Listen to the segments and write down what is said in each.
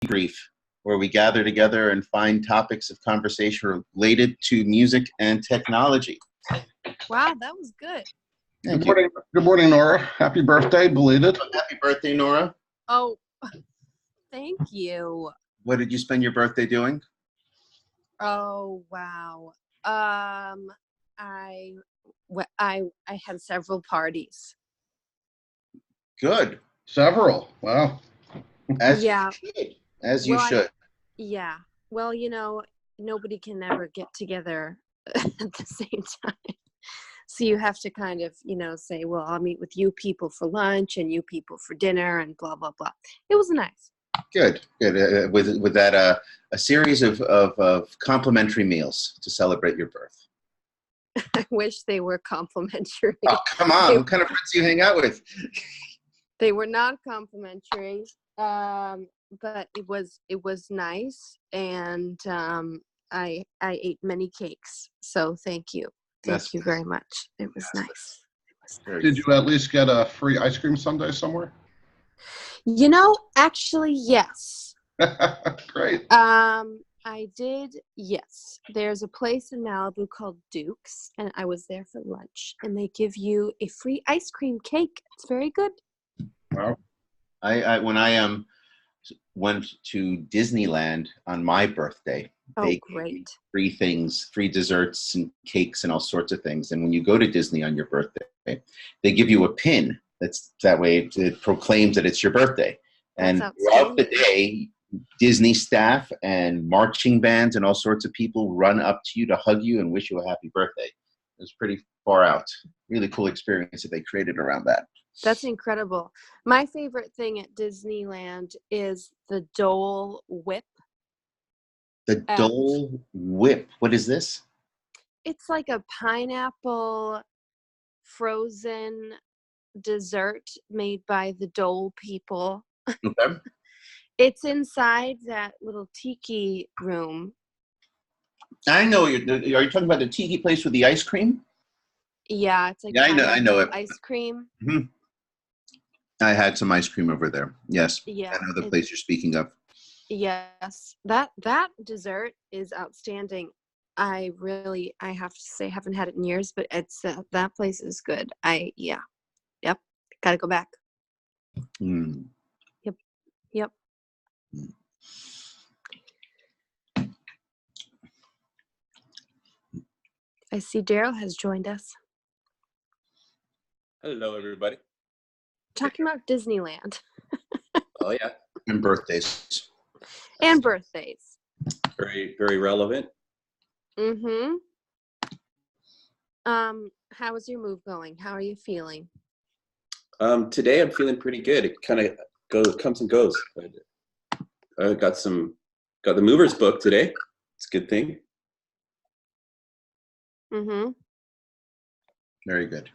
Debrief, where we gather together and find topics of conversation related to music and technology. Wow, that was good. Thank you. Good morning, Nora. Happy birthday, belated. Happy birthday, Nora. Oh, thank you. What did you spend your birthday doing? Oh, wow. I had several parties. Good. Several. Wow. As Yeah. you should. As you should. Yeah. Well, nobody can ever get together at the same time. So you have to kind of, say, well, I'll meet with you people for lunch and you people for dinner and blah, blah, blah. It was nice. Good. With that, a series of complimentary meals to celebrate your birth. I wish they were complimentary. Oh, come on. What kind of friends do you hang out with? They were not complimentary, but it was nice, and I ate many cakes. So thank you you very much. It was nice. Did you at least get a free ice cream sundae somewhere? Actually, yes. Great. I did, yes. There's a place in Malibu called Duke's, and I was there for lunch, and they give you a free ice cream cake. It's very good. Wow. When I went to Disneyland on my birthday, they great. Free desserts and cakes and all sorts of things. And when you go to Disney on your birthday, they give you a pin. That way it proclaims that it's your birthday. And throughout the day, Disney staff and marching bands and all sorts of people run up to you to hug you and wish you a happy birthday. It was pretty far out. Really cool experience that they created around that. That's incredible. My favorite thing at Disneyland is the Dole Whip. The Dole Whip. What is this? It's like a pineapple frozen dessert made by the Dole people. Okay. It's inside that little tiki room. I know. Are you talking about the tiki place with the ice cream? Yeah, it's like I know it. Ice cream. Mm-hmm. I had some ice cream over there. Yes. Yeah. I know the place you're speaking of. Yes. That dessert is outstanding. I have to say, haven't had it in years, but it's that place is good. Yep. Got to go back. Mm. Yep. I see Daryl has joined us. Hello, everybody. Talking about Disneyland. Oh, yeah. And birthdays. And birthdays. Very, very relevant. Mm-hmm. How is your move going? How are you feeling? Today I'm feeling pretty good. It kind of comes and goes. I got the movers book today. It's a good thing. Mm-hmm. Very good.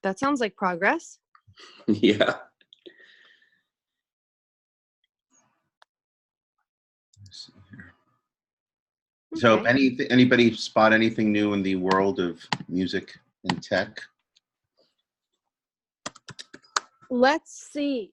That sounds like progress. Yeah. So, Okay. anybody spot anything new in the world of music and tech? Let's see.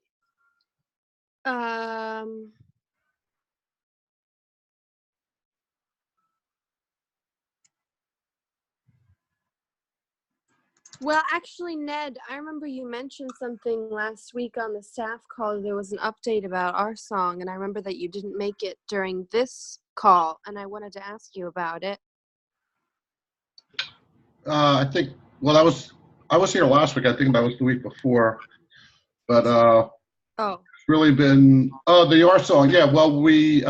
Well, actually, Ned, I remember you mentioned something last week on the staff call. There was an update about RSong, and I remember that you didn't make it during this call, and I wanted to ask you about it. I think. Well, I was here last week. I think that was the week before. But it's really been the RSong. Yeah. Well, we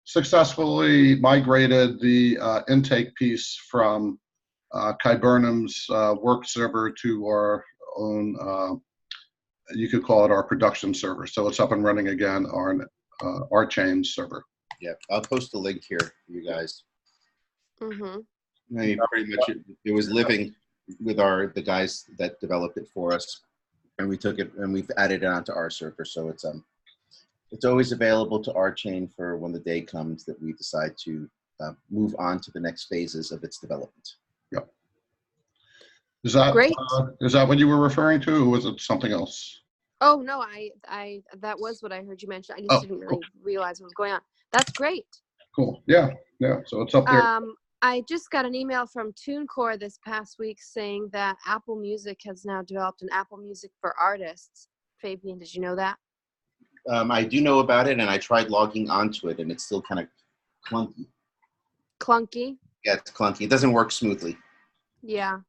successfully migrated the intake piece from Kai Burnham's work server to our own, you could call it our production server. So it's up and running again on our chain server. Yeah, I'll post a link here for you guys. Mm-hmm. I mean, pretty much it was living with the guys that developed it for us, and we took it and we've added it onto our server. So it's always available to our chain for when the day comes that we decide to move on to the next phases of its development. Is that Great. Is that what you were referring to, or was it something else? Oh no, I that was what I heard you mention. I just Oh, didn't cool. really realize what was going on. That's great. Cool. Yeah. So it's up there. I just got an email from TuneCore this past week saying that Apple Music has now developed an Apple Music for Artists. Fabian, did you know that? I do know about it, and I tried logging onto it, and it's still kind of clunky. Clunky? Yeah, it's clunky. It doesn't work smoothly. Yeah.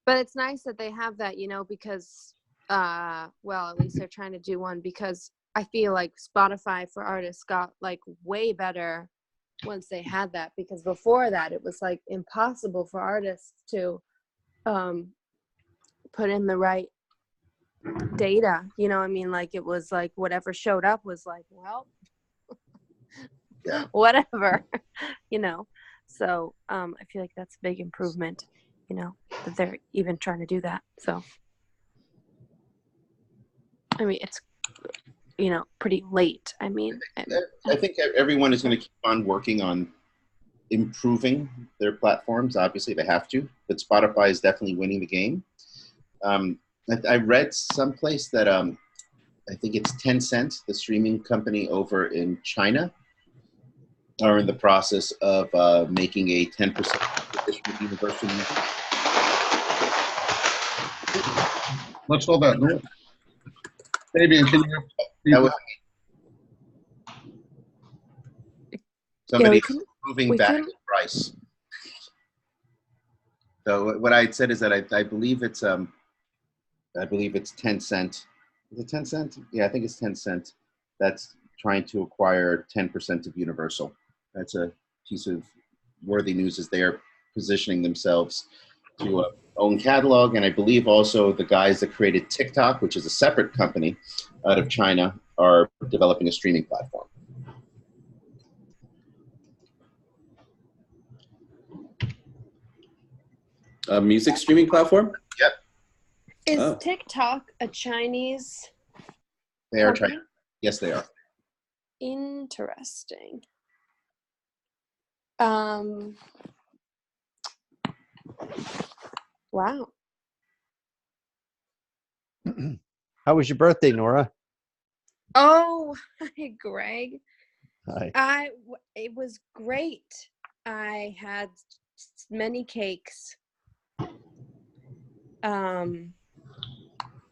But it's nice that they have that, because, well, at least they're trying to do one, because I feel like Spotify for Artists got like way better once they had that, because before that it was like impossible for artists to put in the right data. I mean, like it was like whatever showed up was like, well, yeah, whatever, So I feel like that's a big improvement, that they're even trying to do that. So I mean, it's pretty late. I mean, I think everyone is going to keep on working on improving their platforms. Obviously, they have to, but Spotify is definitely winning the game. I read someplace that I think it's Tencent, the streaming company over in China, are in the process of making a 10% universal music. What's all that noise? Fabian, can you? That was somebody moving back the price. So what I said is that I believe it's 10 cent. Is it 10 cent? Yeah, I think it's 10 cent. That's trying to acquire 10% of Universal. That's a piece of worthy news, as they are positioning themselves to own catalog. And I believe also the guys that created TikTok, which is a separate company out of China, are developing a streaming platform. A music streaming platform? Yep. Is TikTok a Chinese They are company? China. Yes, they are. Interesting. Wow. How was your birthday, Nora? Oh, hi, Greg. Hi. It was great. I had many cakes.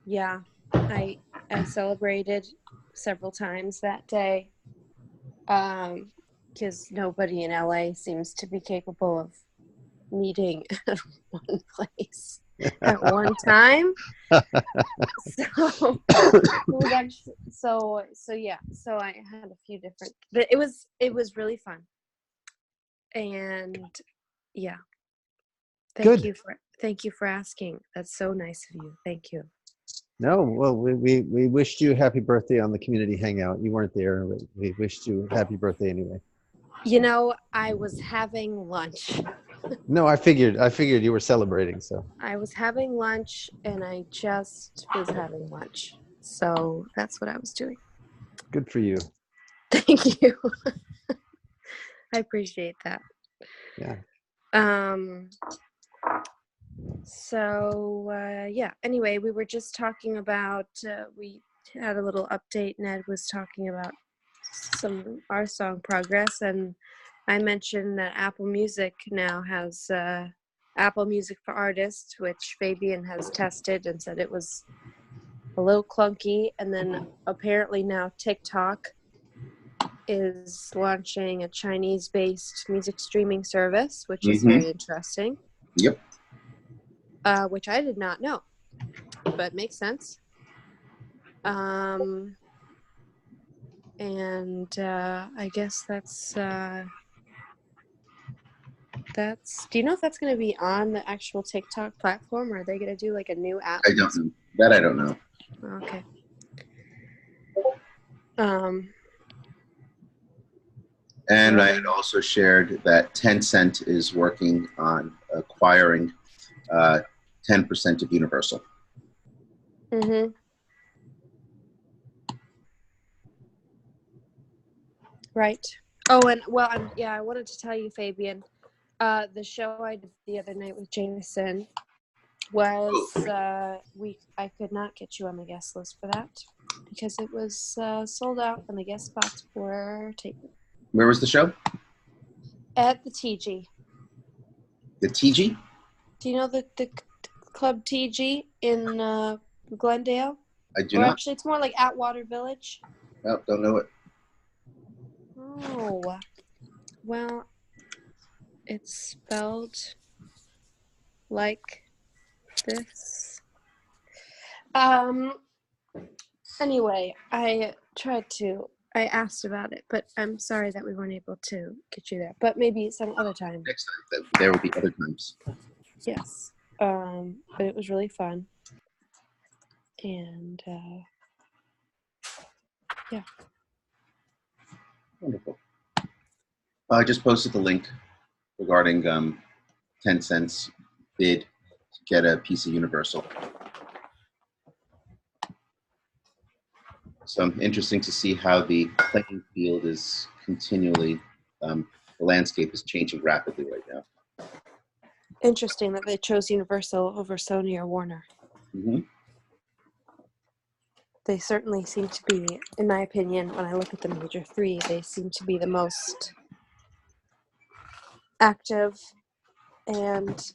Yeah, I celebrated several times that day. Because nobody in LA seems to be capable of meeting at one place at one time. So it was actually so yeah. So I had a few different, but it was really fun. And yeah. Thank you for asking. That's so nice of you. Thank you. No, well, we wished you happy birthday on the community hangout. You weren't there, but we wished you happy birthday anyway. I was having lunch. No, I figured you were celebrating, so. I was having lunch, and I just was having lunch. So that's what I was doing. Good for you. Thank you. I appreciate that. Yeah. So yeah, anyway, we were just talking about, we had a little update. Ned was talking about some RSong progress, and I mentioned that Apple Music now has Apple Music for Artists, which Fabian has tested and said it was a little clunky. And then apparently now TikTok is launching a Chinese-based music streaming service, which is very interesting. Yep. Which I did not know, but makes sense. And I guess that's. Do you know if that's going to be on the actual TikTok platform, or are they going to do like a new app? I don't know. That I don't know. Okay. And I had also shared that Tencent is working on acquiring 10% of Universal. Mm-hmm. Right. Oh, and well, I wanted to tell you, Fabian, the show I did the other night with Jameson, was I could not get you on the guest list for that because it was sold out and the guest spots were taken. Where was the show? At the TG. The TG? Do you know the Club TG in Glendale? I do or not. Actually, it's more like Atwater Village. Oh, don't know it. Oh, well, it's spelled like this. Anyway, I asked about it, but I'm sorry that we weren't able to get you there. But maybe some other time. Next time, there will be other times. Yes. But it was really fun. And yeah. Wonderful. I just posted the link regarding 10 cents bid to get a piece of Universal. So interesting to see how the playing field is continually, the landscape is changing rapidly right now. Interesting that they chose Universal over Sony or Warner. Mm-hmm. They certainly seem to be, in my opinion, when I look at the major three, they seem to be the most active and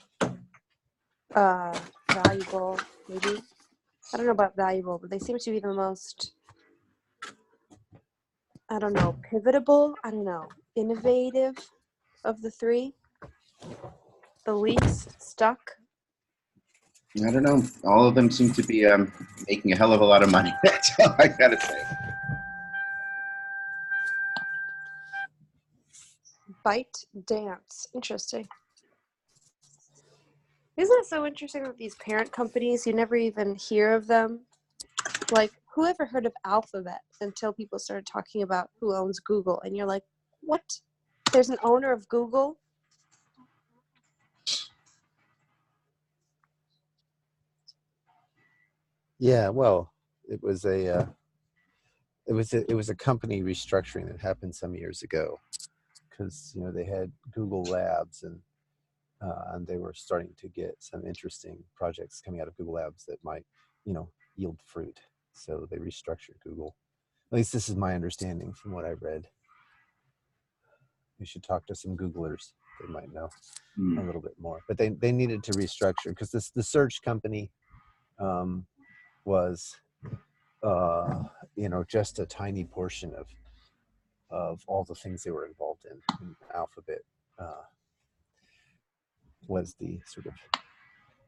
valuable, maybe. I don't know about valuable, but they seem to be the most, I don't know, pivotable, I don't know, innovative of the three. The least stuck. I don't know. All of them seem to be making a hell of a lot of money. That's all I gotta say. Byte Dance. Interesting. Isn't it so interesting that these parent companies, you never even hear of them? Like, who ever heard of Alphabet until people started talking about who owns Google? And you're like, what? There's an owner of Google? Yeah, well, it was a company restructuring that happened some years ago, because they had Google Labs and they were starting to get some interesting projects coming out of Google Labs that might yield fruit. So they restructured Google. At least this is my understanding from what I read. You should talk to some Googlers; they might know a little bit more. But they needed to restructure because the search company was just a tiny portion of all the things they were involved in. And Alphabet was the sort of,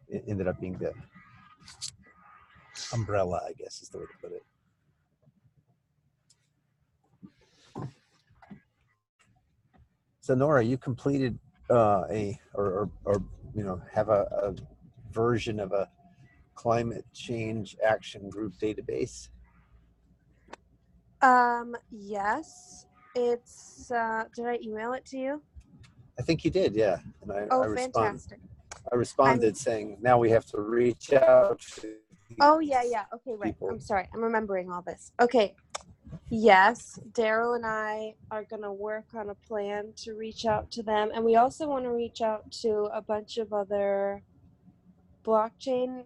it ended up being the umbrella, I guess is the way to put it. So Nora, you completed have a version of a climate change action group database? Yes. It's, did I email it to you? I think you did, yeah. And Fantastic. I responded saying, now we have to reach out to yeah. Okay, right. people. I'm sorry. I'm remembering all this. Okay. Yes, Daryl and I are going to work on a plan to reach out to them. And we also want to reach out to a bunch of other blockchain.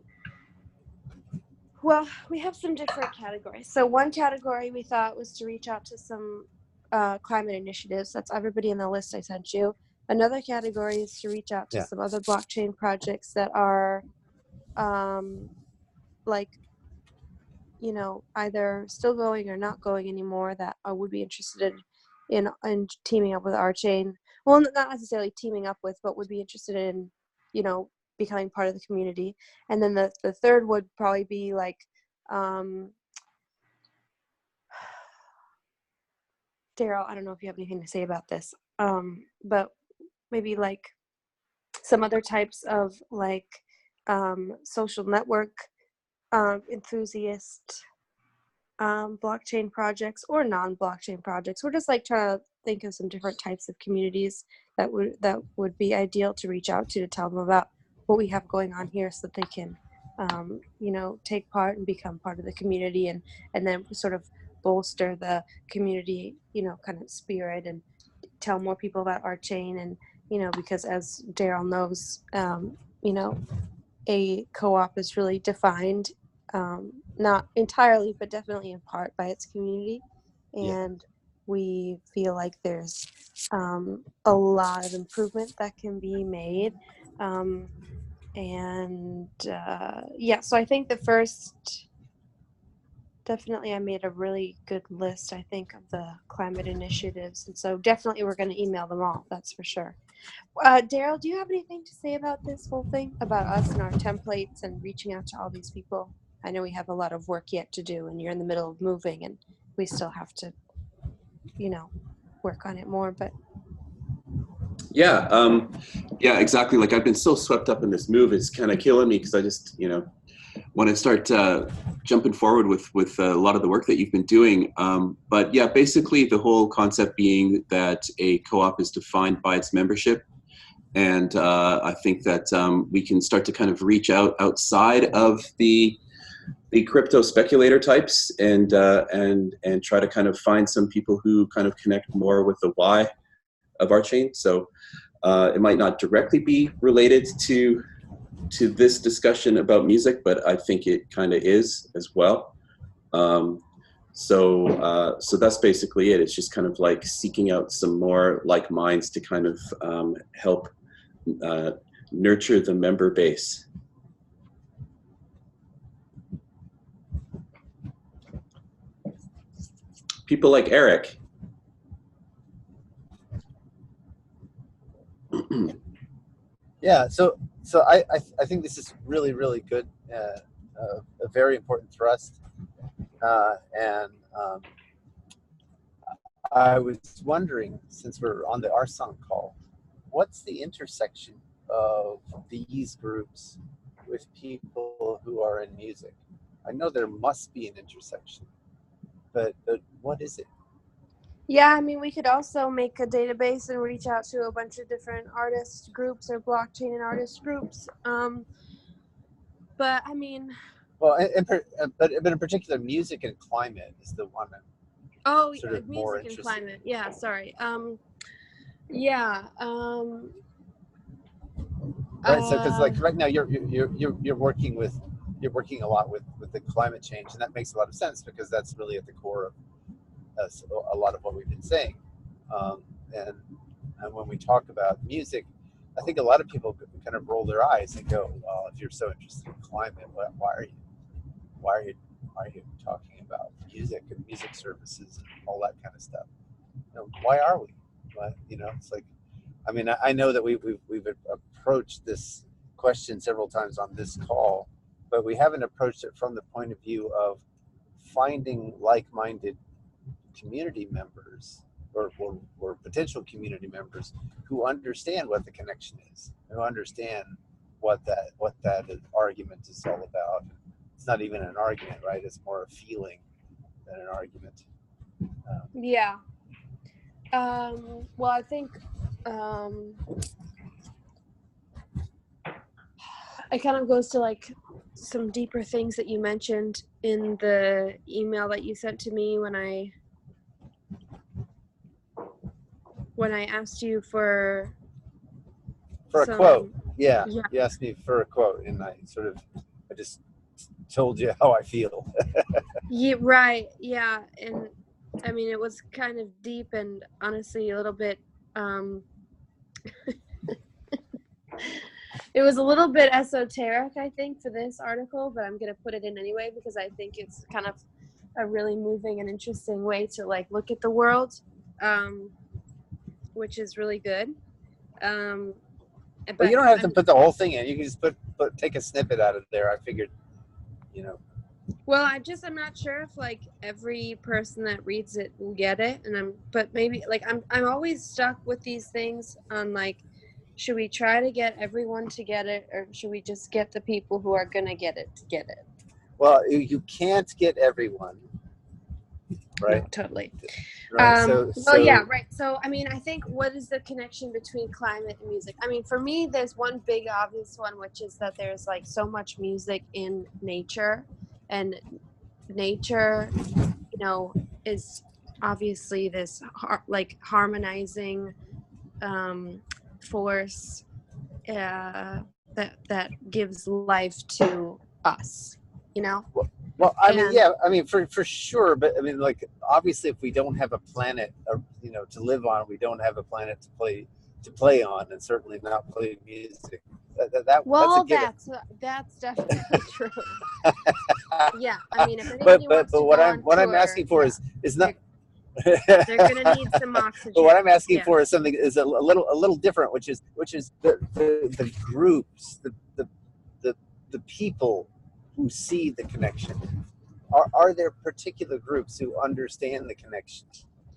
Well, we have some different categories. So one category we thought was to reach out to some climate initiatives. That's everybody in the list I sent you. Another category is to reach out to some other blockchain projects that are either still going or not going anymore that would be interested in teaming up with our chain. Well, not necessarily teaming up with, but would be interested in, becoming part of the community. And then the third would probably be like, Daryl, I don't know if you have anything to say about this, but maybe like some other types of like social network enthusiast blockchain projects or non-blockchain projects. We're just like trying to think of some different types of communities that would be ideal to reach out to tell them about what we have going on here, so that they can take part and become part of the community, and then sort of bolster the community kind of spirit and tell more people about our chain. And because as Daryl knows, a co-op is really defined, not entirely, but definitely in part by its community. And we feel like there's a lot of improvement that can be made. So I think the first, definitely I made a really good list, I think, of the climate initiatives. And so definitely we're going to email them all, that's for sure. Daryl, do you have anything to say about this whole thing, about us and our templates and reaching out to all these people? I know we have a lot of work yet to do, and you're in the middle of moving, and we still have to, work on it more, but. Yeah, exactly. Like, I've been so swept up in this move, it's kind of killing me, because I just, want to start jumping forward with a lot of the work that you've been doing. But yeah, basically the whole concept being that a co-op is defined by its membership. And I think that we can start to kind of reach outside of the crypto speculator types and try to kind of find some people who kind of connect more with the why of our chain. So it might not directly be related to this discussion about music, but I think it kind of is as well. So that's basically it. It's just kind of like seeking out some more like minds to kind of help nurture the member base. People like Eric. Yeah, so I think this is really, really good, a very important thrust, and I was wondering, since we're on the RSong call, what's the intersection of these groups with people who are in music? I know there must be an intersection, but what is it? Yeah, I mean, we could also make a database and reach out to a bunch of different artist groups or blockchain and artist groups. But I mean, well, but in particular, music and climate is the one that. Oh, yeah, music and climate. Yeah, sorry. Yeah. Right. So, because like right now, you're working a lot with the climate change, and that makes a lot of sense because that's really at the core of a lot of what we've been saying. And when we talk about music, I think a lot of people kind of roll their eyes and go, "Well, if you're so interested in climate, why are you talking about music and music services and all that kind of stuff? Why are we? But it's like, I mean, I know that we've approached this question several times on this call, but we haven't approached it from the point of view of finding like-minded community members or potential community members who understand what the connection is, who understand what that argument is all about. It's not even an argument, right? It's more a feeling than an argument. Yeah. Well, I think it kind of goes to like some deeper things that you mentioned in the email that you sent to me when I asked you for a quote. Yeah, you asked me for a quote, and I just told you how I feel. Yeah, right. Yeah, and I mean, it was kind of deep and honestly a little bit it was a little bit esoteric, I think, for this article, but I'm going to put it in anyway because I think it's kind of a really moving and interesting way to like look at the world, which is really good. But you don't have to put the whole thing in. You can just take a snippet out of there. I figured, Well, I'm not sure if like every person that reads it will get it, but maybe like I'm always stuck with these things on like, should we try to get everyone to get it, or should we just get the people who are gonna get it to get it? Well, you can't get everyone, right? No, totally. Right. Yeah, right. So, I mean, I think what is the connection between climate and music? I mean, for me, there's one big obvious one, which is that there's like so much music in nature, and nature, is obviously this harmonizing force that that gives life to us, you know? Well, I mean, yeah, I mean, for sure, but I mean, like, obviously, if we don't have a planet, you know, to live on, we don't have a planet to play on, and certainly not play music. Well, that's a given. that's definitely true. Yeah, I mean, if anybody wants to what go I'm on tour, I'm asking for is not. they're gonna need some oxygen. But what I'm asking for is something is a little different, which is the groups, the people who see the connection. Are there particular groups who understand the connection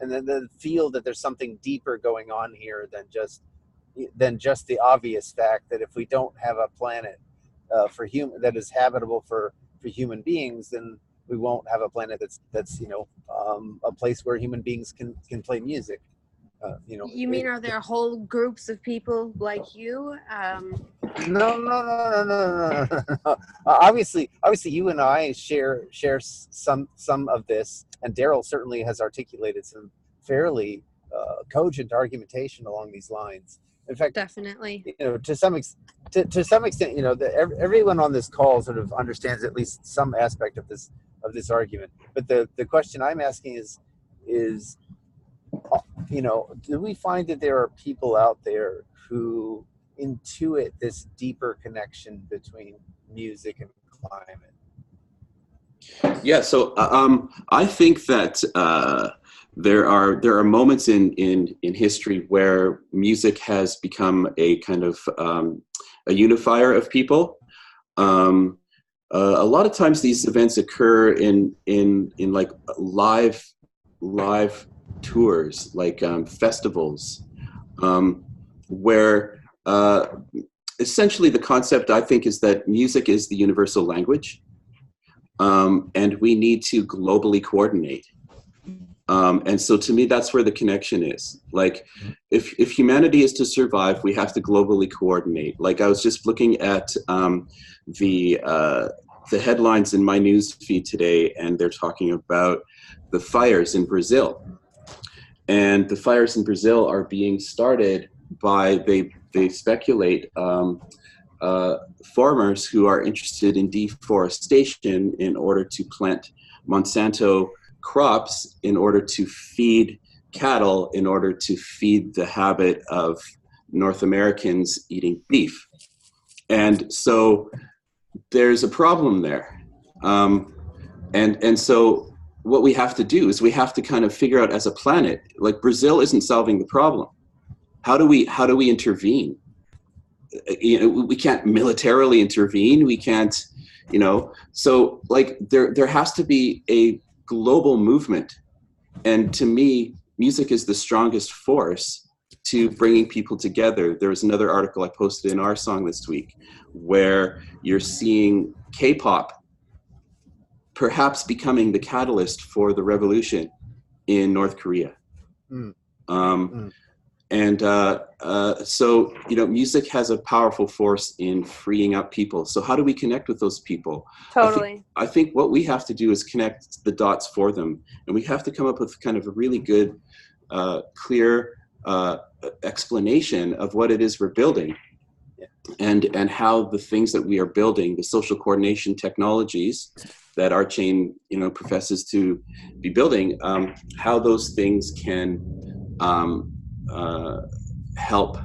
and then feel that there's something deeper going on here than just the obvious fact that if we don't have a planet that is habitable for human beings, then we won't have a planet that's a place where human beings can play music. You mean, are there whole groups of people like you? No. Obviously, you and I share some of this, and Daryl certainly has articulated some fairly cogent argumentation along these lines. In fact, definitely, to some extent, everyone on this call sort of understands at least some aspect of this argument. But the question I'm asking is, do we find that there are people out there who intuit this deeper connection between music and climate? Yeah, so I think that there are moments in history where music has become a kind of a unifier of people. A lot of times these events occur in like live tours, like festivals, where essentially the concept, I think, is that music is the universal language, and we need to globally coordinate. And so to me, that's where the connection is. Like, if humanity is to survive, we have to globally coordinate. Like, I was just looking at the headlines in my news feed today, and they're talking about the fires in Brazil. And the fires in Brazil are being started by, they speculate, farmers who are interested in deforestation in order to plant Monsanto crops in order to feed cattle, in order to feed the habit of North Americans eating beef. And so there's a problem there. And so what we have to do is we have to kind of figure out as a planet, like Brazil isn't solving the problem. How do we intervene? We can't militarily intervene. We can't, so like there has to be a global movement. And to me, music is the strongest force to bringing people together. There was another article I posted in RSong this week where you're seeing K-pop perhaps becoming the catalyst for the revolution in North Korea. And so, music has a powerful force in freeing up people. So how do we connect with those people? Totally. I think what we have to do is connect the dots for them. And we have to come up with kind of a really good, clear explanation of what it is we're building. And how the things that we are building, the social coordination technologies that our chain, professes to be building, how those things can help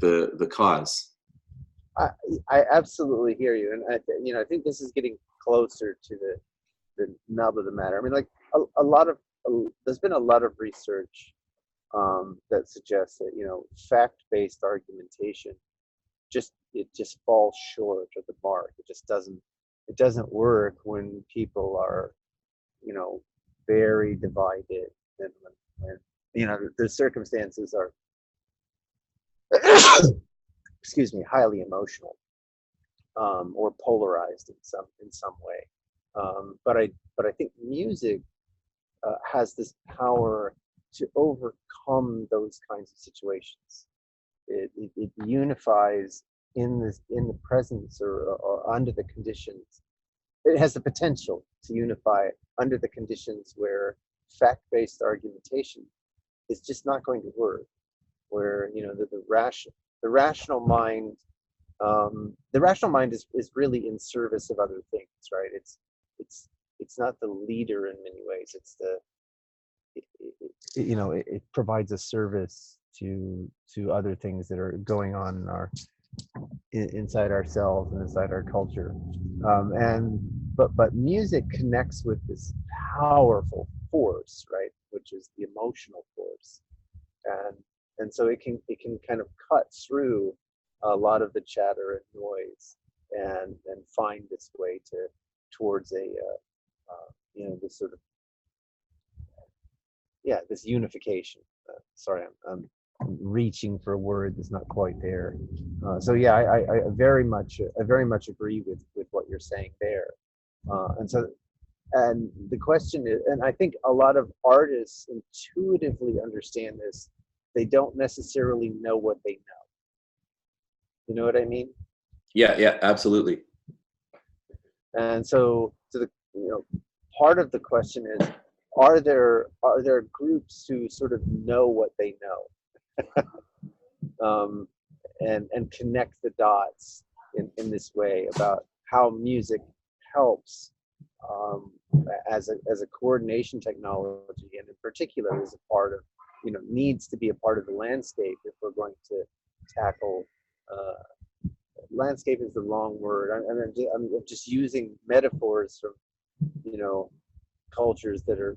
the cause. I absolutely hear you, and I think this is getting closer to the nub of the matter. I mean, like there's been a lot of research that suggests that fact-based argumentation just falls short of the mark. It just doesn't work when people are very divided, and when the circumstances are excuse me, highly emotional, or polarized in some way. But I think music has this power to overcome those kinds of situations. It unifies in the presence or under the conditions. It has the potential to unify under the conditions where fact-based argumentation is just not going to work. Where the rational mind the rational mind is really in service of other things, right? It's not the leader in many ways. It's it provides a service to other things that are going on in our inside ourselves and inside our culture. But music connects with this powerful force, right? Which is the emotional force, and so it can kind of cut through a lot of the chatter and noise, and find its way towards a this sort of this unification. Sorry, I'm reaching for a word that's not quite there. So yeah, I very much agree with what you're saying there. And the question is, and I think a lot of artists intuitively understand this. They don't necessarily know what they know. You know what I mean? Yeah, absolutely. And so the part of the question is, are there groups who sort of know what they know, and connect the dots in this way about how music helps as a coordination technology, and in particular as a part of needs to be a part of the landscape if we're going to tackle. Landscape is the wrong word. I'm just using metaphors from cultures that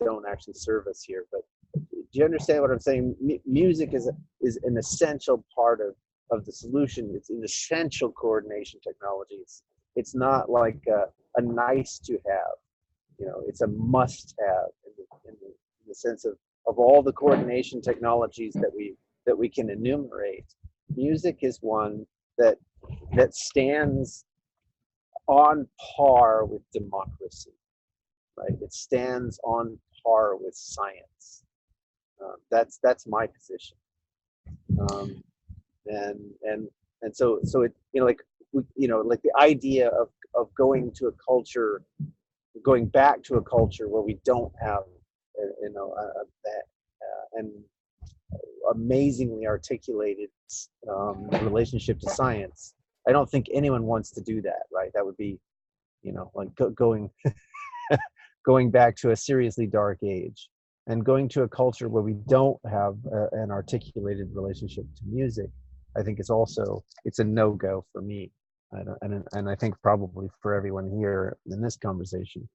don't actually serve us here. But do you understand what I'm saying? Music is an essential part of the solution. It's an essential coordination technology. It's not like a nice to have. It's a must have in the sense of all the coordination technologies that we can enumerate. Music is one that stands on par with democracy, right? It stands on par with science. That's my position, and so it like the idea of going back to a culture where we don't have an amazingly articulated relationship to science. I don't think anyone wants to do that, right? That would be like going back to a seriously dark age, and going to a culture where we don't have an articulated relationship to music. I think it's a no-go for me, and I think probably for everyone here in this conversation.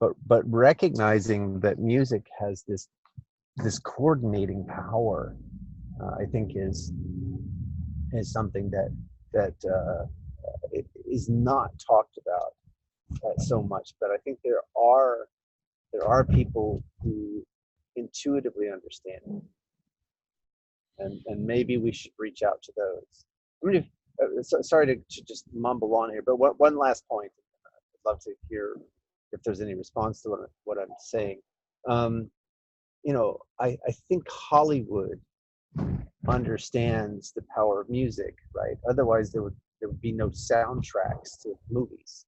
But recognizing that music has this coordinating power, I think is something that it is not talked about so much. But I think there are people who intuitively understand it, and maybe we should reach out to those. I mean, sorry to just mumble on here, but one last point. I'd love to hear if there's any response to what I'm saying. I think Hollywood understands the power of music, right? Otherwise, there would be no soundtracks to movies.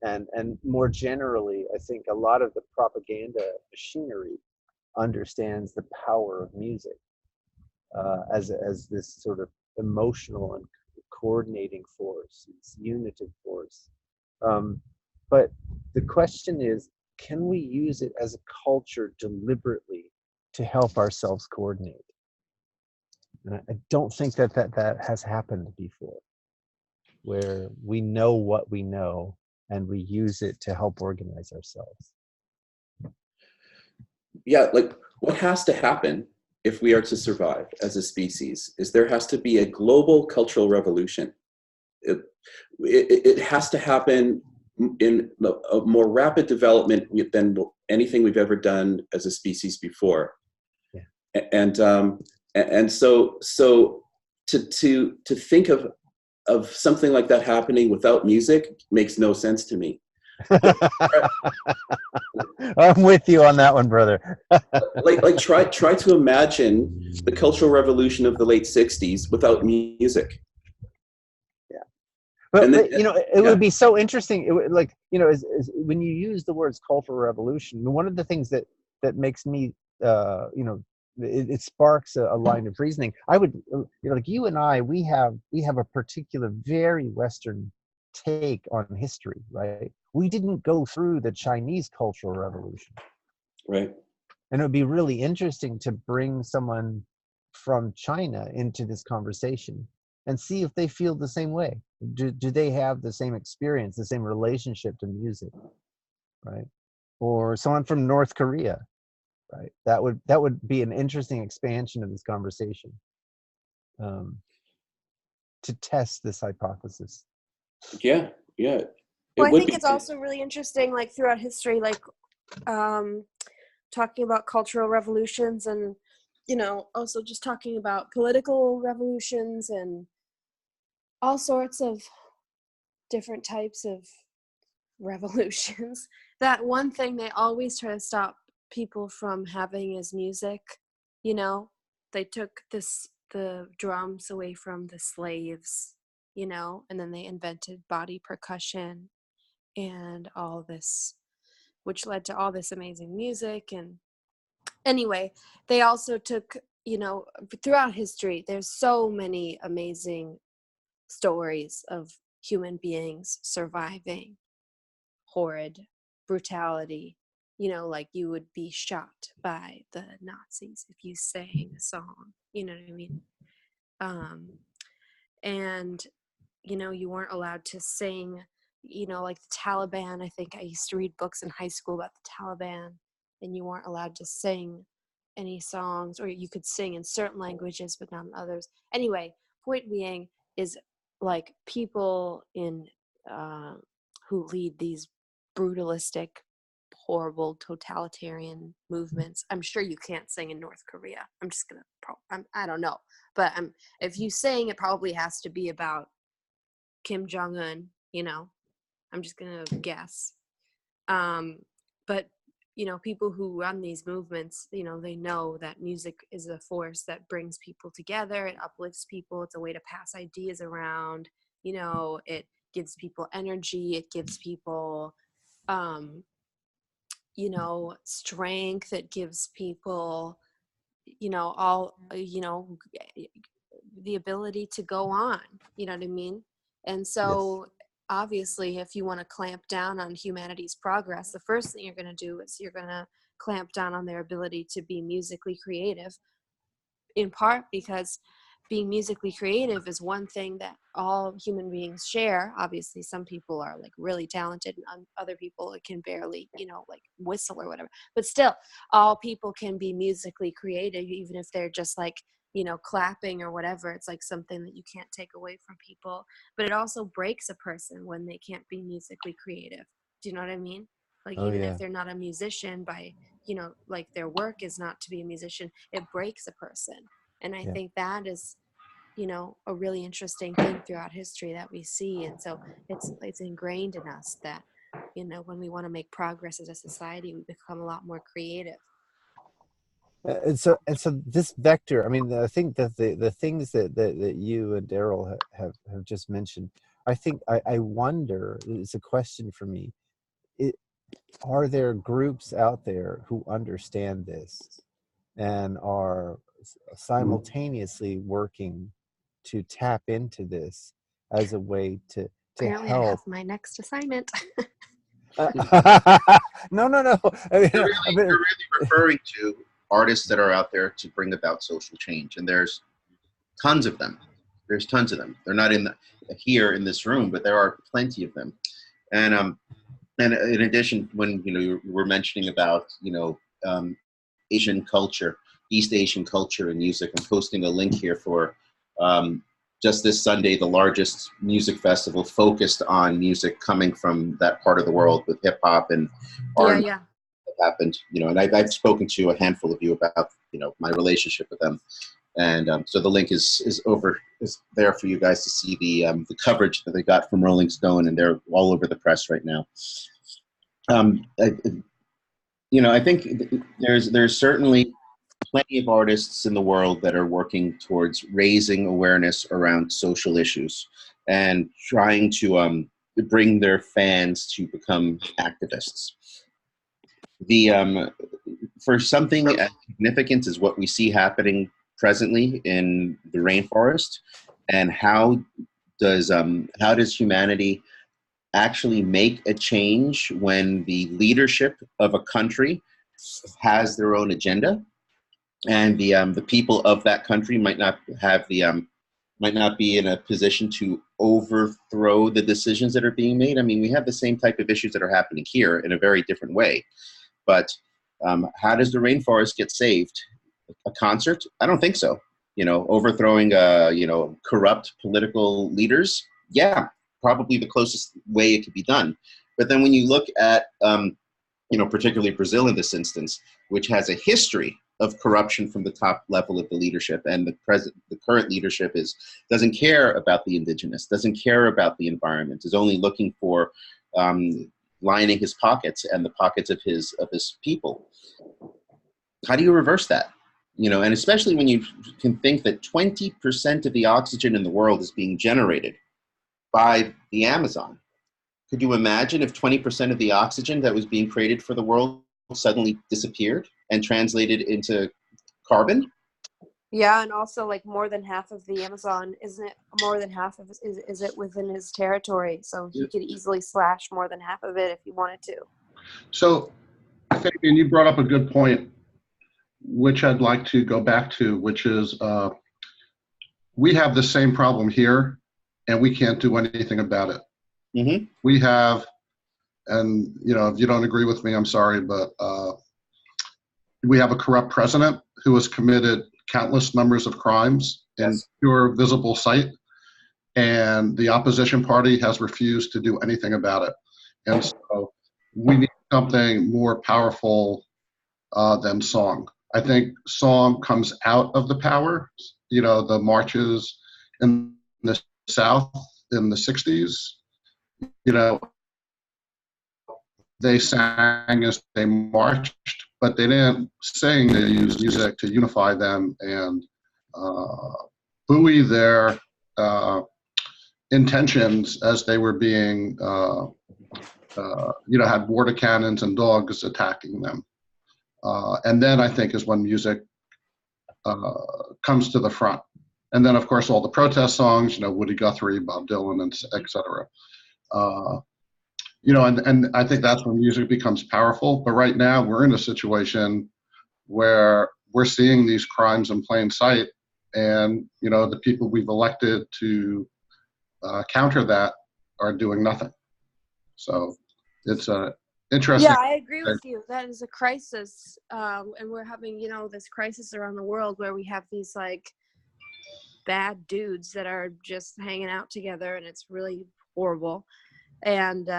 And more generally, I think a lot of the propaganda machinery understands the power of music as this sort of emotional and coordinating force, this unitive force. But the question is, can we use it as a culture deliberately to help ourselves coordinate? And I don't think that has happened before, where we know what we know and we use it to help organize ourselves. Yeah, like what has to happen if we are to survive as a species is there has to be a global cultural revolution. It has to happen in a more rapid development than anything we've ever done as a species before. Yeah. And so to think of something like that happening without music makes no sense to me. I'm with you on that one, brother. like try to imagine the cultural revolution of the late 60s without music. Yeah. But it would be so interesting. It would, like, as when you use the words cultural revolution, one of the things that makes me it sparks a line of reasoning. I would, like you and I, we have a particular very Western take on history, right? We didn't go through the Chinese Cultural Revolution. Right. And it would be really interesting to bring someone from China into this conversation and see if they feel the same way. Do they have the same experience, the same relationship to music, right? Or someone from North Korea, right? That would be an interesting expansion of this conversation, to test this hypothesis. Yeah, yeah. Well, I think it's also really interesting, like throughout history, like talking about cultural revolutions and, also just talking about political revolutions and all sorts of different types of revolutions. That one thing they always try to stop people from having is music. They took the drums away from the slaves, and then they invented body percussion and all this, which led to all this amazing music. And anyway, they also took, throughout history, there's so many amazing stories of human beings surviving horrid brutality. Like you would be shot by the Nazis if you sang a song, you know what I mean? And, you weren't allowed to sing, like the Taliban. I think I used to read books in high school about the Taliban, and you weren't allowed to sing any songs, or you could sing in certain languages, but not in others. Anyway, point being is like people who lead these brutalistic, horrible, totalitarian movements. I'm sure you can't sing in North Korea. I'm just gonna, I don't know, but if you sing, it probably has to be about Kim Jong-un. I'm just gonna guess. But people who run these movements, they know that music is a force that brings people together. It uplifts people. It's a way to pass ideas around. It gives people energy. It gives people, strength. It gives people, the ability to go on. You know what I mean? And so, yes. Obviously, if you want to clamp down on humanity's progress, the first thing you're going to do is you're going to clamp down on their ability to be musically creative, in part because being musically creative is one thing that all human beings share. Obviously, some people are like really talented and other people can barely, like whistle or whatever. But still, all people can be musically creative, even if they're just like, clapping or whatever. It's like something that you can't take away from people. But it also breaks a person when they can't be musically creative. Do you know what I mean? Like, even if they're not a musician by, like their work is not to be a musician, it breaks a person. And I think that is, a really interesting thing throughout history that we see. And so it's ingrained in us that, when we want to make progress as a society, we become a lot more creative. And so this vector, I mean, I think that the things that you and Daryl have just mentioned, I think I wonder, it's a question for me, are there groups out there who understand this and are simultaneously working to tap into this as a way to Apparently help? I have my next assignment. No. You're really referring to artists that are out there to bring about social change, and there's tons of them. They're not here in this room, but there are plenty of them. And in addition, when you were mentioning about Asian culture, East Asian culture and music, I'm posting a link here for just this Sunday, the largest music festival focused on music coming from that part of the world with hip hop and R&B. Yeah. That happened, and I've spoken to a handful of you about my relationship with them, and so the link is there for you guys to see the coverage that they got from Rolling Stone, and they're all over the press right now. I think there's certainly plenty of artists in the world that are working towards raising awareness around social issues and trying to bring their fans to become activists. for something as significant as what we see happening presently in the rainforest, and how does humanity actually make a change when the leadership of a country has their own agenda, and the people of that country might not be in a position to overthrow the decisions that are being made. I mean, we have the same type of issues that are happening here in a very different way. But how does the rainforest get saved? A concert? I don't think so. Overthrowing corrupt political leaders? Yeah, probably the closest way it could be done. But then when you look at particularly Brazil in this instance, which has a history of corruption from the top level of the leadership, and the current leadership doesn't care about the indigenous, doesn't care about the environment, is only looking for lining his pockets and the pockets of his people. How do you reverse that? And especially when you can think that 20% of the oxygen in the world is being generated by the Amazon. Could you imagine if 20% of the oxygen that was being created for the world suddenly disappeared and translated into carbon? Yeah, and also like more than half of the Amazon, isn't it? More than half of it is it within his territory, so he could easily slash more than half of it if he wanted to. So, Fabian, you brought up a good point, which I'd like to go back to, which is we have the same problem here, and we can't do anything about it. Mm-hmm. We have, and if you don't agree with me, I'm sorry, but we have a corrupt president who has committed countless numbers of crimes in pure visible sight, and the opposition party has refused to do anything about it. And so we need something more powerful than song. I think song comes out of the power. The marches in the South in the 60s, they sang as they marched, but they didn't sing. They used music to unify them and buoy their intentions as they were being, had water cannons and dogs attacking them. And then I think is when music comes to the front. And then, of course, all the protest songs, Woody Guthrie, Bob Dylan, and et cetera. And I think that's when music becomes powerful. But right now, we're in a situation where we're seeing these crimes in plain sight, and the people we've elected to counter that are doing nothing. So it's interesting. Yeah, I agree with you. That is a crisis, and we're having this crisis around the world where we have these like bad dudes that are just hanging out together, and it's really horrible. And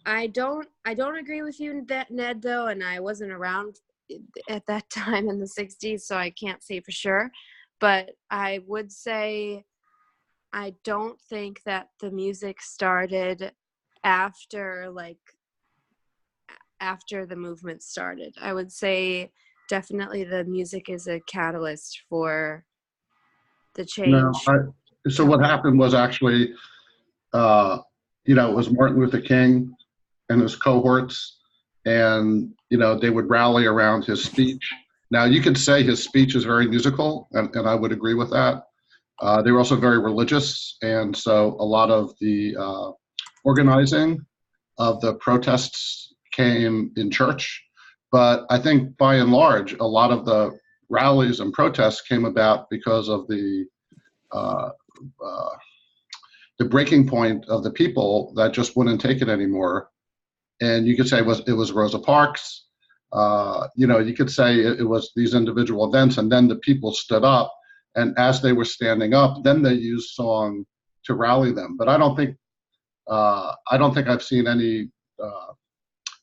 I don't agree with you, Ned, though, and I wasn't around at that time in the 60s, so I can't say for sure. But I would say I don't think that the music started after the movement started. I would say definitely the music is a catalyst for the change. So what happened was actually, it was Martin Luther King and his cohorts, and they would rally around his speech. Now you could say his speech is very musical, and I would agree with that. They were also very religious, and so a lot of the organizing of the protests came in church. But I think by and large, a lot of the rallies and protests came about because of the breaking point of the people that just wouldn't take it anymore. And you could say it was Rosa Parks. You could say it was these individual events, and then the people stood up. And as they were standing up, then they used song to rally them. But I don't think I've seen any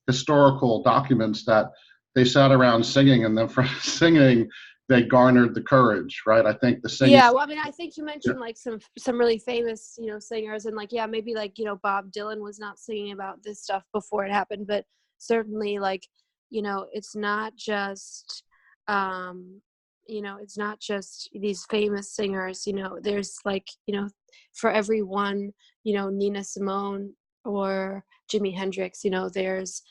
historical documents that they sat around singing, and then from singing they garnered the courage, right? I think the singing. Yeah, well, I mean, I think you mentioned like some really famous, singers, and maybe Bob Dylan was not singing about this stuff before it happened, but certainly it's not just it's not just these famous singers. There's for everyone, Nina Simone or Jimi Hendrix, there's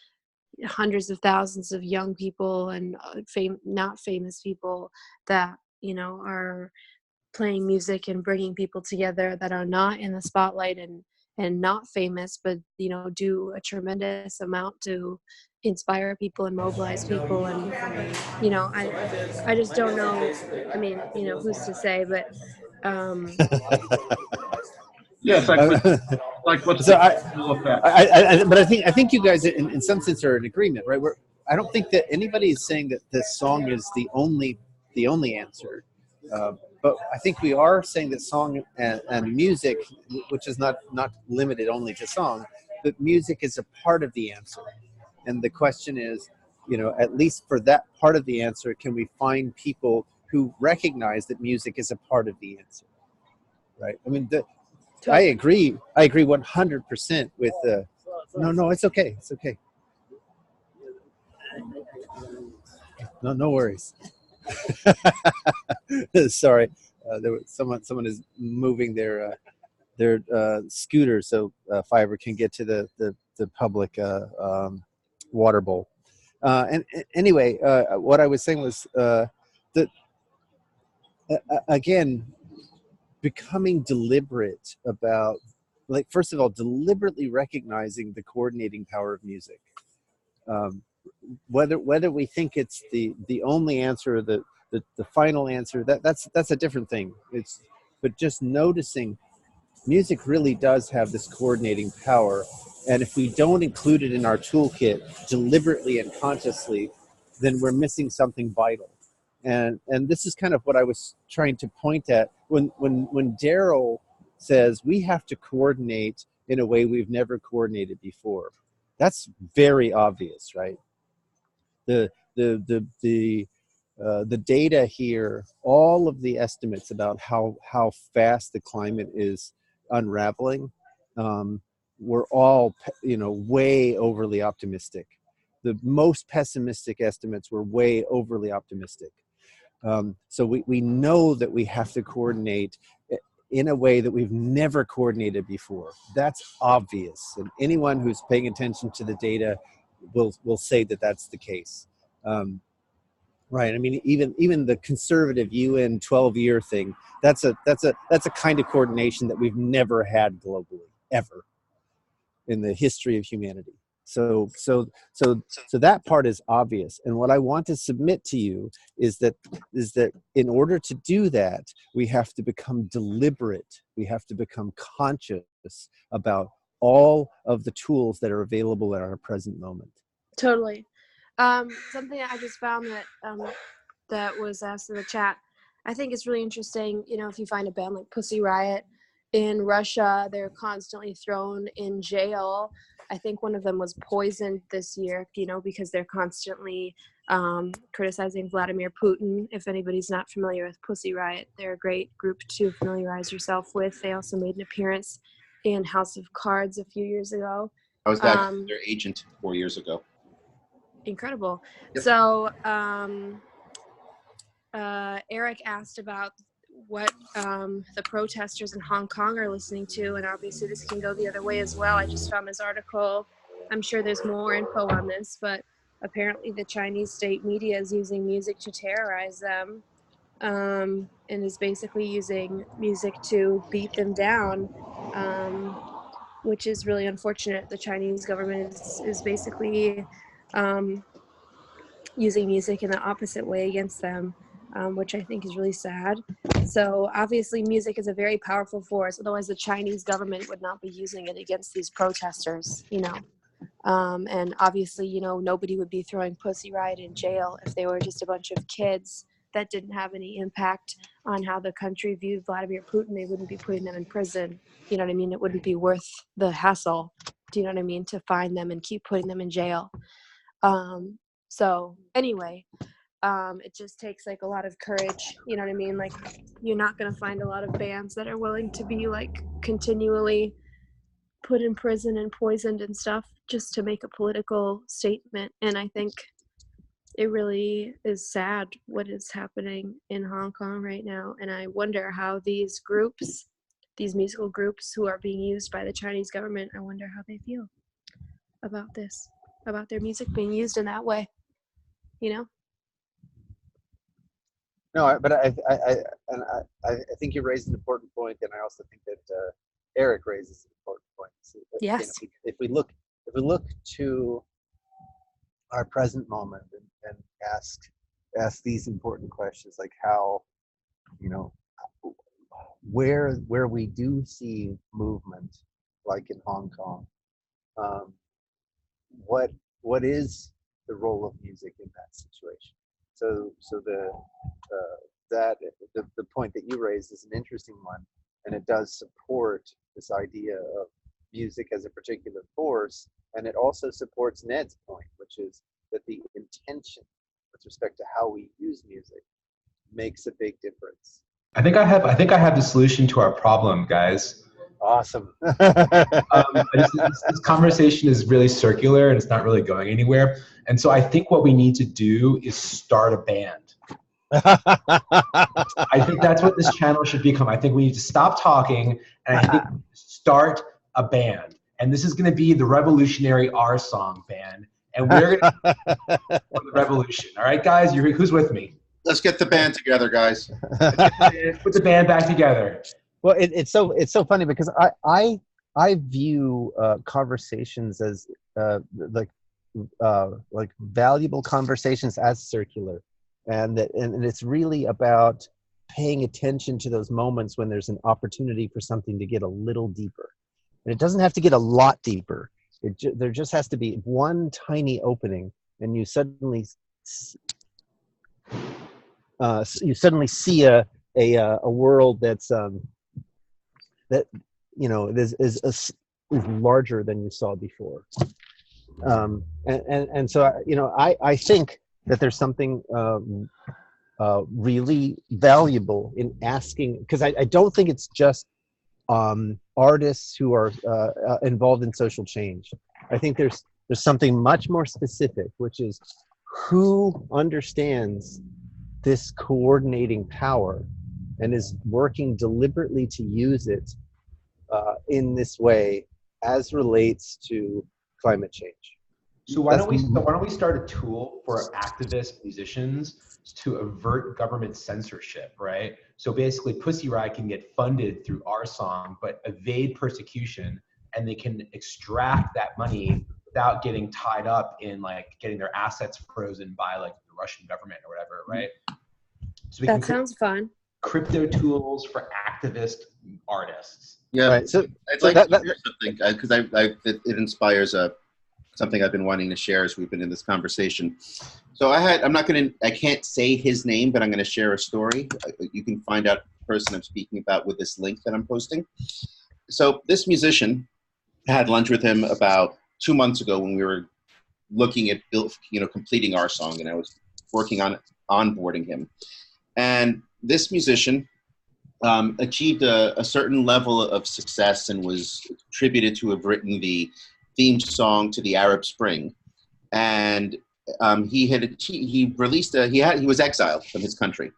hundreds of thousands of young people and not famous people that, you know, are playing music and bringing people together that are not in the spotlight and not famous, but, you know, do a tremendous amount to inspire people and mobilize people. And, you know, I just don't know. I mean, you know, who's to say, but Yeah, it's like what's So the effect? but I think you guys, in some sense, are in agreement, right? I don't think that anybody is saying that this song is the only answer, but I think we are saying that song and music, which is not limited only to song, but music is a part of the answer. And the question is, you know, at least for that part of the answer, can we find people who recognize that music is a part of the answer, right? I mean, I agree 100% with the. No, it's okay. It's okay. No worries. Sorry, there was someone is moving their scooter so Fiverr can get to the public water bowl. And anyway, what I was saying was that again, becoming deliberate about, like, first of all, deliberately recognizing the coordinating power of music. Whether we think it's the only answer, or the final answer, that's a different thing. But just noticing music really does have this coordinating power, and if we don't include it in our toolkit deliberately and consciously, then we're missing something vital. And this is kind of what I was trying to point at when Daryl says we have to coordinate in a way we've never coordinated before. That's very obvious, right? The data here, all of the estimates about how fast the climate is unraveling, we're all, you know, way overly optimistic. The most pessimistic estimates were way overly optimistic. So we know that we have to coordinate in a way that we've never coordinated before. That's obvious, and anyone who's paying attention to the data will say that that's the case. Right. I mean, even the conservative UN 12-year thing, that's a kind of coordination that we've never had globally, ever, in the history of humanity. So that part is obvious. And what I want to submit to you is that in order to do that, we have to become deliberate. We have to become conscious about all of the tools that are available at our present moment. Totally. Something I just found that was asked in the chat, I think it's really interesting. You know, if you find a band like Pussy Riot in Russia, they're constantly thrown in jail. I think one of them was poisoned this year, you know, because they're constantly criticizing Vladimir Putin. If anybody's not familiar with Pussy Riot, they're a great group to familiarize yourself with. They also made an appearance in House of Cards a few years ago. I was actually their agent 4 years ago. Incredible. Yep. So Eric asked about what the protesters in Hong Kong are listening to, and obviously this can go the other way as well. I just found this article. I'm sure there's more info on this, but apparently the Chinese state media is using music to terrorize them, and is basically using music to beat them down, which is really unfortunate. The Chinese government is basically using music in the opposite way against them, which I think is really sad. So obviously music is a very powerful force. Otherwise the Chinese government would not be using it against these protesters, you know. And obviously, you know, nobody would be throwing Pussy Riot in jail if they were just a bunch of kids that didn't have any impact on how the country viewed Vladimir Putin. They wouldn't be putting them in prison. You know what I mean? It wouldn't be worth the hassle, do you know what I mean, to find them and keep putting them in jail. So anyway, it just takes like a lot of courage, you know what I mean? Like, you're not going to find a lot of bands that are willing to be like continually put in prison and poisoned and stuff just to make a political statement. And I think it really is sad what is happening in Hong Kong right now. And I wonder how these groups, these musical groups who are being used by the Chinese government, I wonder how they feel about this. about their music being used in that way, you know? No, but I think you raised an important point, and I also think that Eric raises an important point. So, Yes. If we look to our present moment and ask these important questions, like how, where we do see movement, like in Hong Kong, what is the role of music in that situation? So the point that you raised is an interesting one, and it does support this idea of music as a particular force, and it also supports Ned's point, which is that the intention with respect to how we use music makes a big difference. I think I have the solution to our problem, guys. Awesome. This conversation is really circular and it's not really going anywhere. And so I think what we need to do is start a band. I think that's what this channel should become. I think we need to stop talking and I think start a band. And this is going to be the revolutionary RSong band. And we're going to for the revolution. All right, guys, who's with me? Let's get the band together, guys. Put the band back together. Well, it's so funny because I view conversations as like valuable conversations as circular, and it's really about paying attention to those moments when there's an opportunity for something to get a little deeper, and it doesn't have to get a lot deeper. There just has to be one tiny opening, and you suddenly see a world that's that is larger than you saw before, and so I think that there's something really valuable in asking, because I don't think it's just artists who are involved in social change. I think there's something much more specific, which is who understands this coordinating power and is working deliberately to use it in this way as relates to climate change. So why don't we start a tool for activist musicians to avert government censorship, right? So basically Pussy Riot can get funded through RSong, but evade persecution, and they can extract that money without getting tied up in like getting their assets frozen by like the Russian government or whatever, right? So that sounds fun. Crypto tools for activist artists. Yeah, right. So I'd like to share something because it inspires something I've been wanting to share as we've been in this conversation. So I can't say his name, but I'm going to share a story. You can find out the person I'm speaking about with this link that I'm posting. So this musician, I had lunch with him about 2 months ago when we were looking at completing RSong, and I was working on onboarding him. And this musician achieved a certain level of success and was attributed to have written the theme song to the Arab Spring. And he was exiled from his country,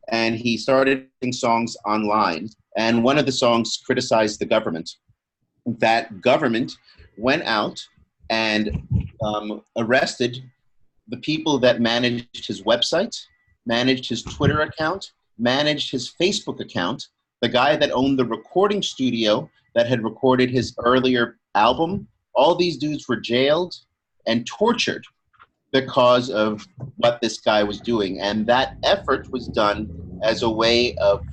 and he started writing songs online. And one of the songs criticized the government. That government went out and arrested the people that managed his website, managed his Twitter account, managed his Facebook account, the guy that owned the recording studio that had recorded his earlier album. All these dudes were jailed and tortured because of what this guy was doing. And that effort was done as a way of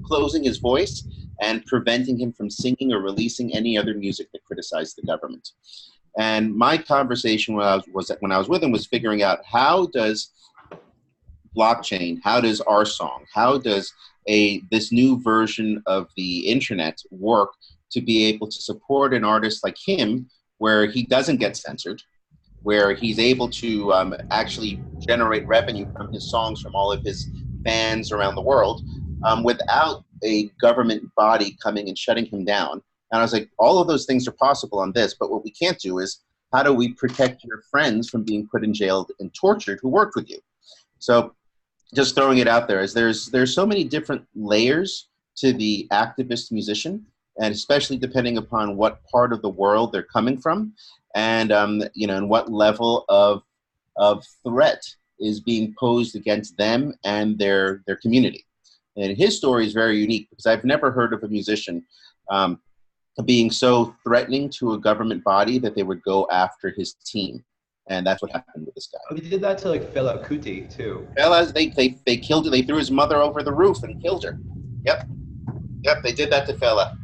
closing his voice and preventing him from singing or releasing any other music that criticized the government. And my conversation when I was with him was figuring out, how does blockchain, how does RSong, how does this new version of the internet work to be able to support an artist like him, where he doesn't get censored, where he's able to actually generate revenue from his songs from all of his fans around the world, without a government body coming and shutting him down. And I was like, all of those things are possible on this, but what we can't do is, how do we protect your friends from being put in jail and tortured who worked with you? So just throwing it out there, is there's so many different layers to the activist musician. and especially depending upon what part of the world they're coming from, and and what level of threat is being posed against them and their community. And his story is very unique because I've never heard of a musician being so threatening to a government body that they would go after his team. And that's what happened with this guy. Oh, they did that to like Fela Kuti too. Fela, they killed her. They threw his mother over the roof and killed her. Yep, they did that to Fela.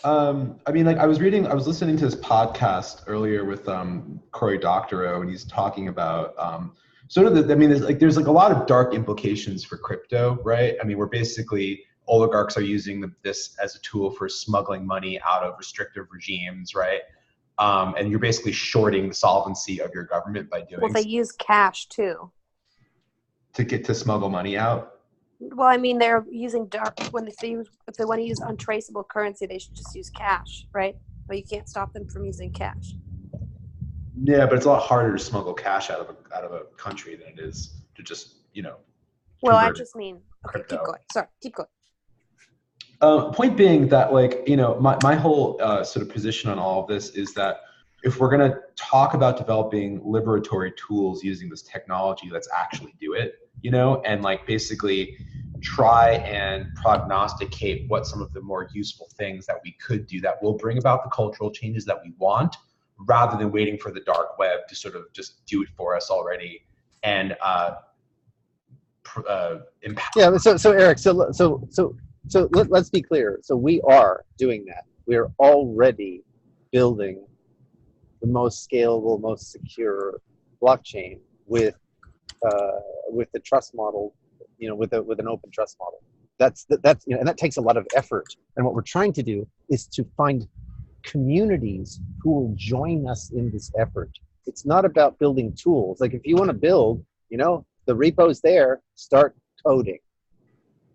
I mean, like I was listening to this podcast earlier with Cory Doctorow, and he's talking about sort of there's a lot of dark implications for crypto, right? I mean, we're basically oligarchs are using this as a tool for smuggling money out of restrictive regimes, right? And you're basically shorting the solvency of your government by doing. Well, they use cash too. To smuggle money out. Well, I mean, they're using dark if they want to use untraceable currency, they should just use cash, right? But you can't stop them from using cash. Yeah, but it's a lot harder to smuggle cash out of a country than it is to just Well, I just mean crypto. Keep going. Sorry, keep going. Point being that my whole sort of position on all of this is that if we're going to talk about developing liberatory tools using this technology, let's actually do it, and like basically try and prognosticate what some of the more useful things that we could do that will bring about the cultural changes that we want, rather than waiting for the dark web to sort of just do it for us already and empower. Yeah. So Eric, so let's be clear. So we are doing that. We are already building the most scalable, most secure blockchain with the trust model, with an open trust model. That's and that takes a lot of effort. And what we're trying to do is to find communities who will join us in this effort. It's not about building tools. Like if you want to build, the repo's there, start coding.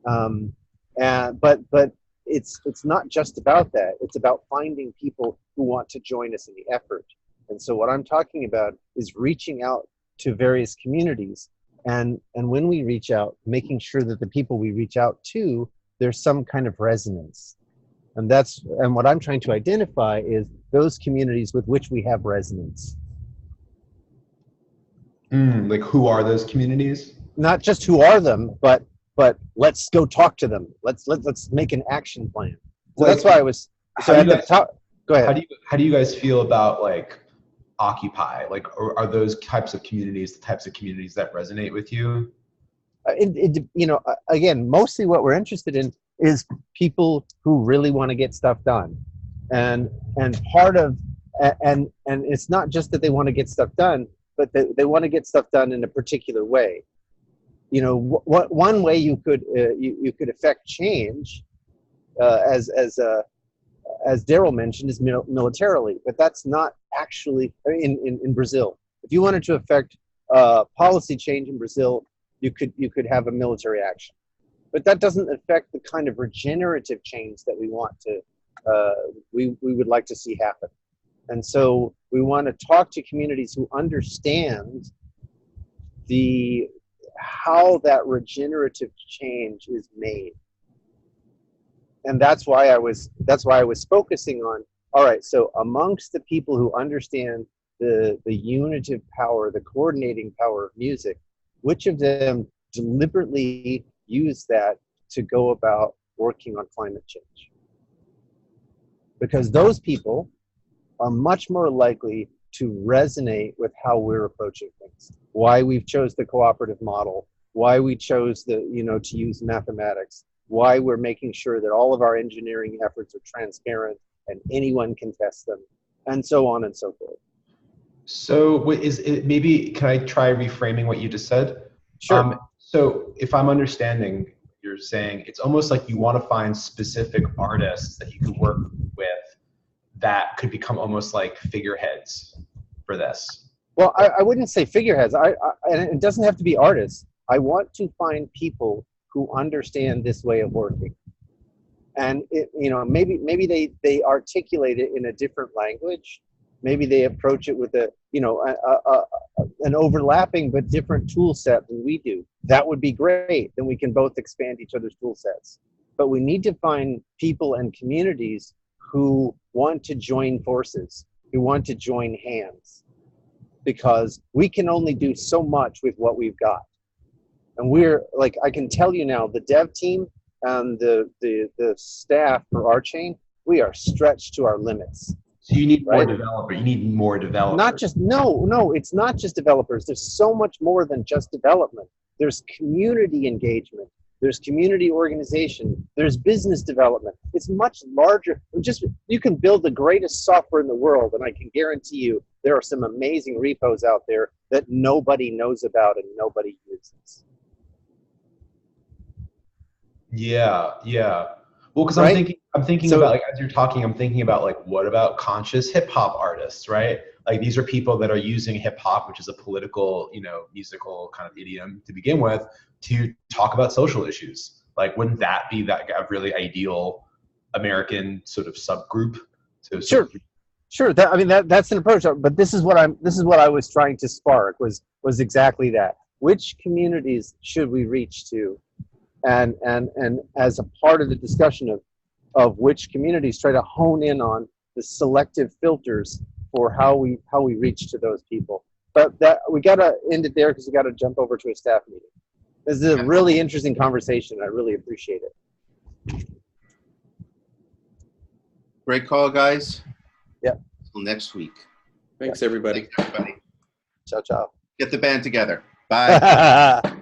But it's not just about that. It's about finding people who want to join us in the effort. And so what I'm talking about is reaching out to various communities, and when we reach out, making sure that the people we reach out to, there's some kind of resonance. And what I'm trying to identify is those communities with which we have resonance. Like who are those communities? Not just who are them, but let's go talk to them. Let's make an action plan. So that's why I was. So at the top, go ahead. How do you guys feel about like Occupy? Like, are those types of communities the types of communities that resonate with you? Again, mostly what we're interested in is people who really want to get stuff done, and part of and it's not just that they want to get stuff done, but they want to get stuff done in a particular way. One way you could affect change, as Daryl mentioned, is militarily, but that's not actually in Brazil. If you wanted to affect policy change in Brazil, you could have a military action, but that doesn't affect the kind of regenerative change that we want to we would like to see happen. And so we want to talk to communities who understand how that regenerative change is made. And that's why I was focusing on, all right, so amongst the people who understand the unitive power, the coordinating power of music, which of them deliberately use that to go about working on climate change? Because those people are much more likely to resonate with how we're approaching things. Why we've chose the cooperative model, why we chose to use mathematics, why we're making sure that all of our engineering efforts are transparent and anyone can test them, and so on and so forth. So maybe can I try reframing what you just said? Sure. So if I'm understanding, you're saying it's almost like you want to find specific artists that you could work with that could become almost like figureheads for this. Well, I wouldn't say figureheads. And it doesn't have to be artists. I want to find people who understand this way of working, and maybe they articulate it in a different language. Maybe they approach it with an overlapping but different tool set than we do. That would be great. Then we can both expand each other's tool sets. but we need to find people and communities who want to join forces, who want to join hands, because we can only do so much with what we've got. And we're like, I can tell you now, the dev team and the staff for RChain, we are stretched to our limits. So you need more right? developers. You need more developers. Not just, no, it's not just developers. There's so much more than just development. There's community engagement. There's community organization. There's business development. It's much larger. You can build the greatest software in the world, and I can guarantee you there are some amazing repos out there that nobody knows about and nobody uses. Yeah. Well, because right? I'm thinking about, like, as you're talking, I'm thinking about, like, what about conscious hip hop artists, right? Like, these are people that are using hip hop, which is a political, musical kind of idiom to begin with, to talk about social issues. Like, wouldn't that be a really ideal American sort of subgroup? Sure. That's an approach. But this is what I was trying to spark was exactly that. Which communities should we reach to? And as a part of the discussion of which communities, try to hone in on the selective filters for how we reach to those people. But that we gotta end it there because we gotta jump over to a staff meeting. This is a really interesting conversation. I really appreciate it. Great call, guys. Yep. Till next week. Thanks, everybody. Thanks, everybody. Ciao, ciao. Get the band together. Bye.